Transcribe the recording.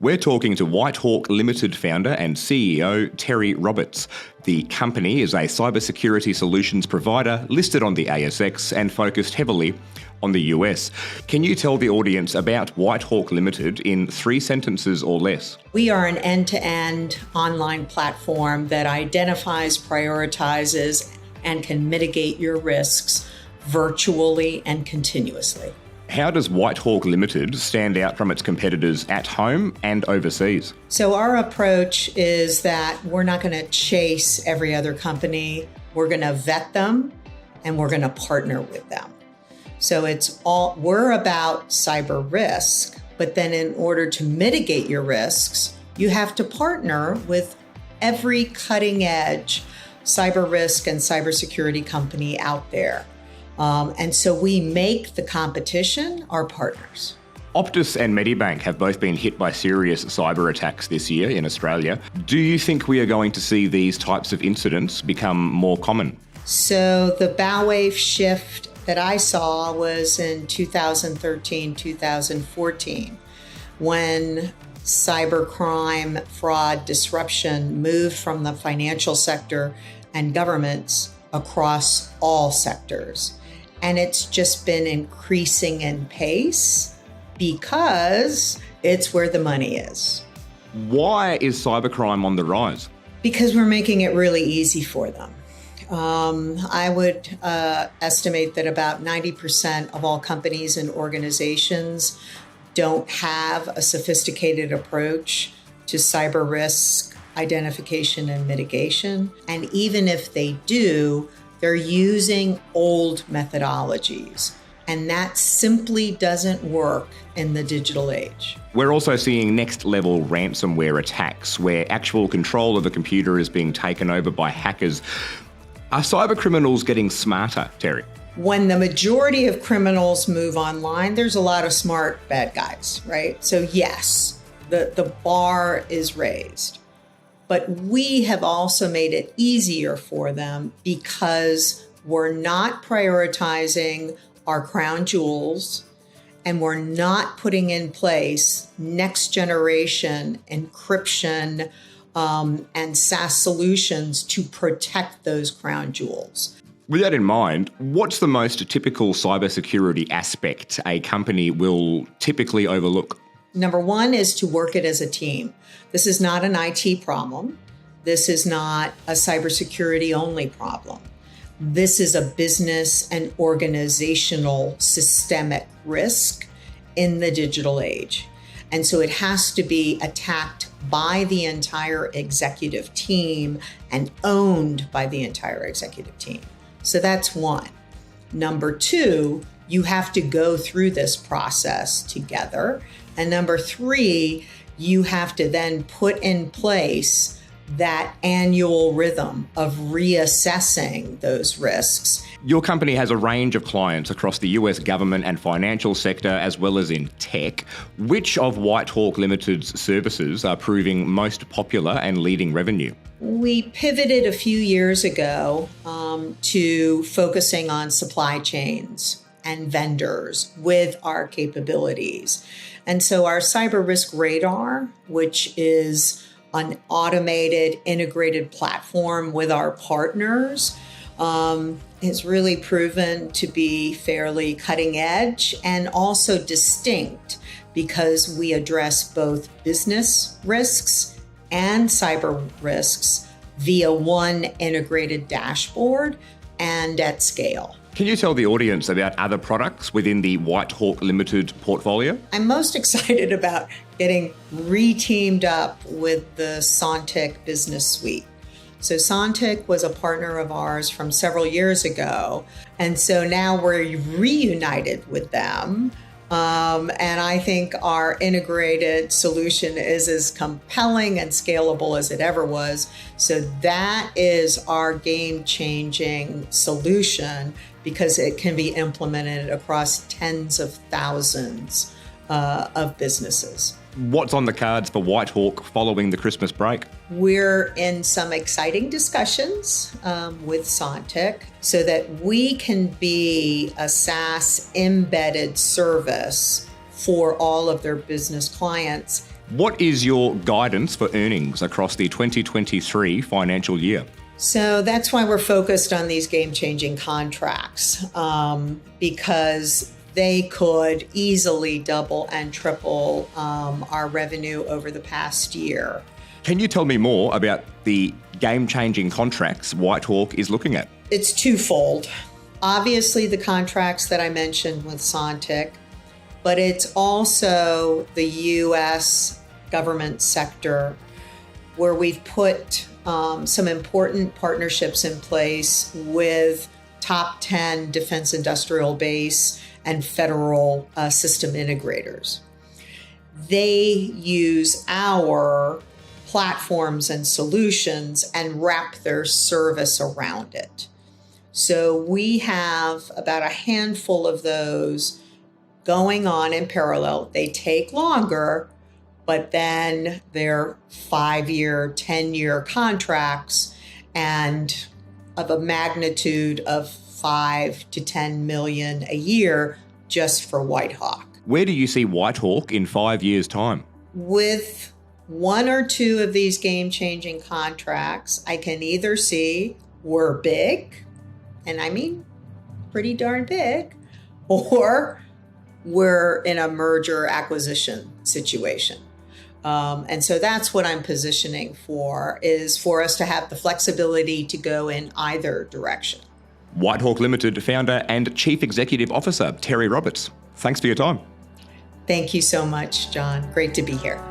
We're talking to Whitehawk Limited founder and CEO Terry Roberts. The company is a cybersecurity solutions provider listed on the ASX and focused heavily on the US. Can you tell the audience about Whitehawk Limited in 3 sentences or less? We are an end-to-end online platform that identifies, prioritizes, and can mitigate your risks virtually and continuously. How does Whitehawk Limited stand out from its competitors at home and overseas? So our approach is that we're not going to chase every other company. We're going to vet them and we're going to partner with them. So we're about cyber risk, but then in order to mitigate your risks, you have to partner with every cutting edge cyber risk and cybersecurity company out there. And so we make the competition our partners. Optus and Medibank have both been hit by serious cyber attacks this year in Australia. Do you think we are going to see these types of incidents become more common? So the bow wave shift that I saw was in 2013, 2014, when cybercrime, fraud, disruption moved from the financial sector and governments across all sectors. And it's just been increasing in pace because it's where the money is. Why is cybercrime on the rise? Because we're making it really easy for them. I would estimate that about 90% of all companies and organizations don't have a sophisticated approach to cyber risk identification and mitigation. And even if they do, they're using old methodologies. And that simply doesn't work in the digital age. We're also seeing next-level ransomware attacks where actual control of a computer is being taken over by hackers. Are cybercriminals getting smarter, Terry? When the majority of criminals move online, there's a lot of smart bad guys, right? So yes, the bar is raised. But we have also made it easier for them because we're not prioritizing our crown jewels and we're not putting in place next generation encryption and SaaS solutions to protect those crown jewels. With that in mind, what's the most typical cybersecurity aspect a company will typically overlook? Number one is to work it as a team. This is not an IT problem. This is not a cybersecurity only problem. This is a business and organizational systemic risk in the digital age. And so it has to be attacked by the entire executive team and owned by the entire executive team. So that's one. Number two, you have to go through this process together. And number three, you have to then put in place that annual rhythm of reassessing those risks. Your company has a range of clients across the US government and financial sector, as well as in tech. Which of Whitehawk Limited's services are proving most popular and leading revenue? We pivoted a few years ago to focusing on supply chains and vendors with our capabilities. And so our cyber risk radar, which is an automated, integrated platform with our partners, has really proven to be fairly cutting edge and also distinct because we address both business risks and cyber risks via one integrated dashboard and at scale. Can you tell the audience about other products within the Whitehawk Limited portfolio? I'm most excited about getting re-teamed up with the Sontiq Business Suite. So Sontiq was a partner of ours from several years ago. And so now we're reunited with them. And I think our integrated solution is as compelling and scalable as it ever was. So that is our game-changing solution because it can be implemented across tens of thousands of businesses. What's on the cards for Whitehawk following the Christmas break? We're in some exciting discussions with Sontiq so that we can be a SaaS embedded service for all of their business clients What is your guidance for earnings across the 2023 financial year? So that's why we're focused on these game-changing contracts, because they could easily double and triple our revenue over the past year. Can you tell me more about the game-changing contracts Whitehawk is looking at? It's twofold. Obviously, the contracts that I mentioned with Sontiq, but it's also the U.S. government sector where we've put some important partnerships in place with top 10 defense industrial base and federal system integrators. They use our platforms and solutions and wrap their service around it. So we have about a handful of those going on in parallel. They take longer, but then they're 5-year, 10-year contracts and of a magnitude of 5 to 10 million a year just for Whitehawk. Where do you see Whitehawk in 5 years' time? With one or two of these game-changing contracts, I can either see we're big, and I mean pretty darn big, or we're in a merger acquisition situation. And so that's what I'm positioning for, is for us to have the flexibility to go in either direction. Whitehawk Limited founder and Chief Executive Officer, Terry Roberts. Thanks for your time. Thank you so much, John. Great to be here.